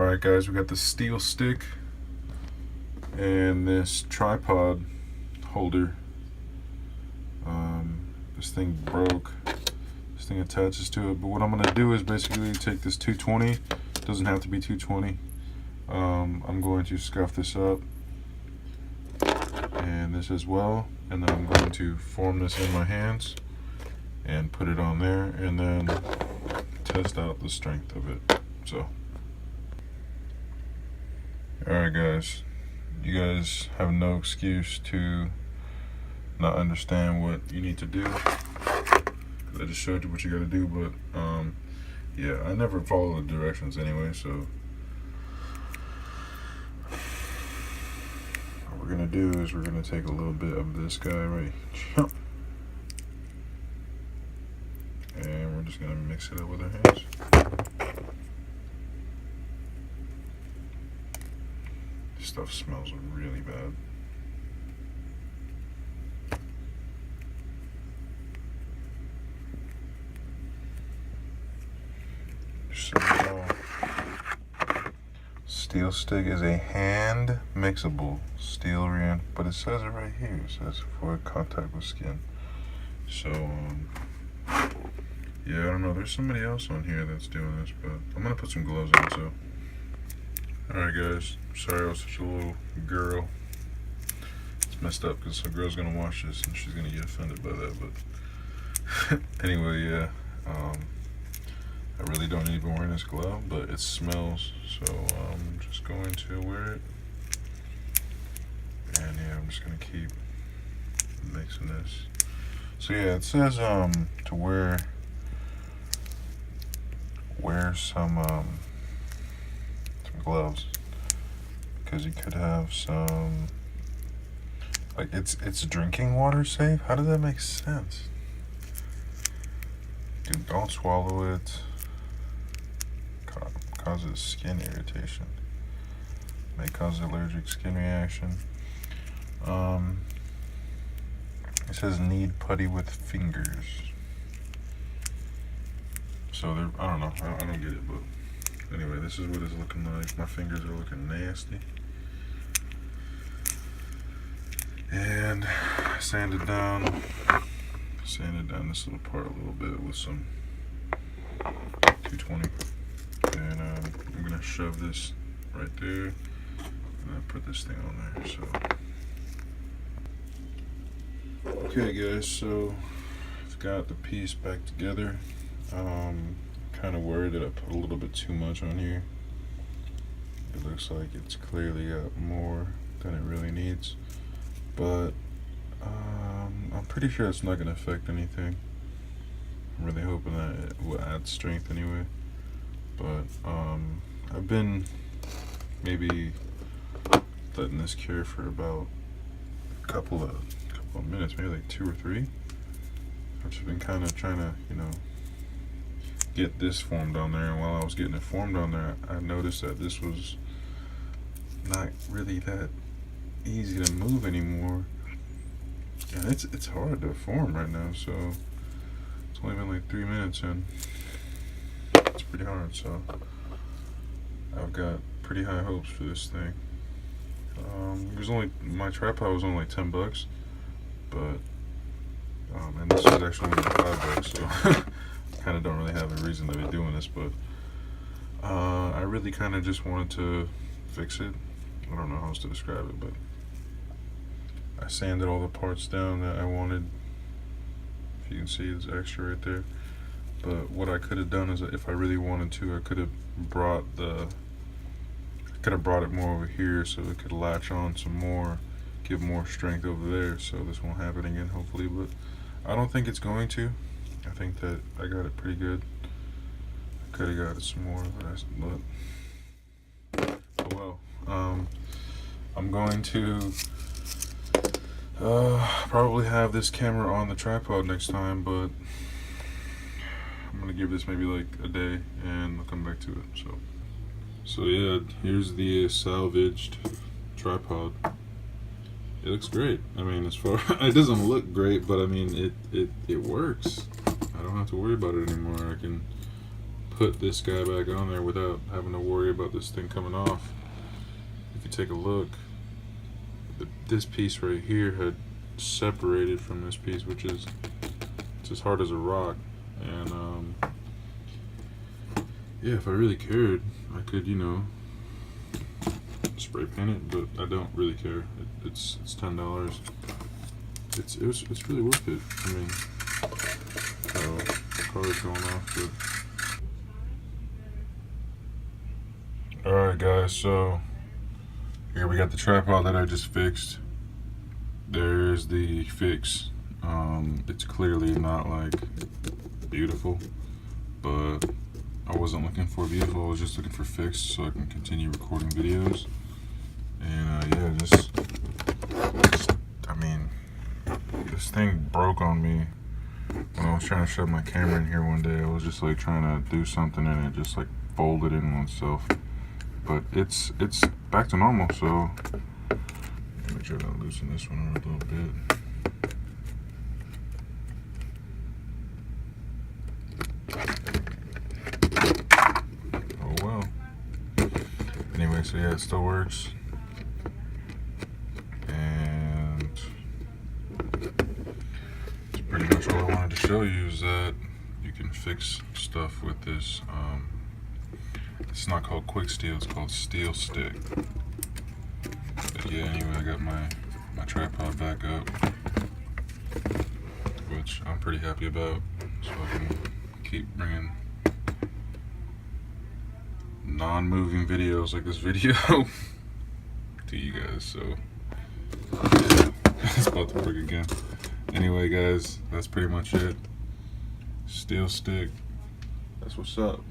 Alright guys, we got the steel stick and this tripod holder. This thing broke. This thing attaches to it, but what I'm going to do is basically take this 220. It doesn't have to be 220. I'm going to scuff this up and this as well, and then I'm going to form this in my hands and put it on there and then test out the strength of it. So alright guys, you guys have no excuse to not understand what you need to do. I just showed you what you gotta do, but yeah, I never follow the directions anyway, so what we're gonna do is we're gonna take a little bit of this guy right here, and we're just gonna mix it up with our hands. This stuff smells really bad. So, steel stick is a hand mixable steel but it says it right here. It says for contact with skin. So yeah, I don't know. There's somebody else on here that's doing this, but I'm gonna put some gloves on. So alright guys, sorry I was such a little girl. It's messed up because some girl's gonna watch this and she's gonna get offended by that, but anyway, yeah. I really don't need to be wearing this glove, but it smells, so I'm just going to wear it. And yeah, I'm just gonna keep mixing this. So yeah, it says to wear some gloves, because you could have some, like, it's drinking water safe. How does that make sense? Dude, don't swallow it. Causes skin irritation. May cause allergic skin reaction. It says need putty with fingers. So they're, I don't know, I don't get it, but anyway, this is what it's looking like. My fingers are looking nasty. And sanded down this little part a little bit with some 220. And I'm gonna shove this right there, and I put this thing on there. So okay guys, so I've got the piece back together. Kind of worried that I put a little bit too much on here. It looks like it's clearly got more than it really needs, but I'm pretty sure it's not gonna affect anything. I'm really hoping that it will add strength anyway. But I've been maybe letting this cure for about a couple of minutes, maybe like 2 or 3. I've just been kind of trying to, you know, get this formed on there, and while I was getting it formed on there, I noticed that this was not really that easy to move anymore, and it's hard to form right now. So it's only been like 3 minutes in. It's pretty hard, so I've got pretty high hopes for this thing. My tripod was only like $10, but and this was actually only $5, so kind of don't really have a reason to be doing this, but I really kind of just wanted to fix it. I don't know how else to describe it, but I sanded all the parts down that I wanted. If you can see, there's extra right there. But what I could have done is, if I really wanted to, I could have brought it more over here so it could latch on some more, give more strength over there, so this won't happen again, hopefully. But I don't think it's going to. I think that I got it pretty good. I could have got it some more, but oh well. I'm going to probably have this camera on the tripod next time, but I'm gonna give this maybe like a day and I'll come back to it. So yeah, here's the salvaged tripod. It looks great. I mean, as far it doesn't look great, but I mean it works. I don't have to worry about it anymore. I can put this guy back on there without having to worry about this thing coming off. If you take a look, this piece right here had separated from this piece, which is it's as hard as a rock. And yeah, if I really cared, I could, you know, spray paint it, but I don't really care. It's $10. It's really worth it. I mean, the car is going off, but alright guys, so here we got the tripod that I just fixed. There's the fix. It's clearly not like beautiful, but I wasn't looking for beautiful, I was just looking for fixed so I can continue recording videos. And yeah, just I mean, this thing broke on me when I was trying to shove my camera in here one day. I was just like trying to do something and it just like folded in on itself. But it's back to normal, so let me try to loosen this one a little bit. Oh well. Anyway, so yeah, it still works. And that's pretty much all I wanted to show you, is that you can fix stuff with this. It's not called quick steel, it's called steel stick. But yeah, anyway, I got my tripod back up, which I'm pretty happy about, so I can keep bringing non-moving videos like this video to you guys. So yeah, it's about to break again. Anyway guys, that's pretty much it. Steel stick, that's what's up.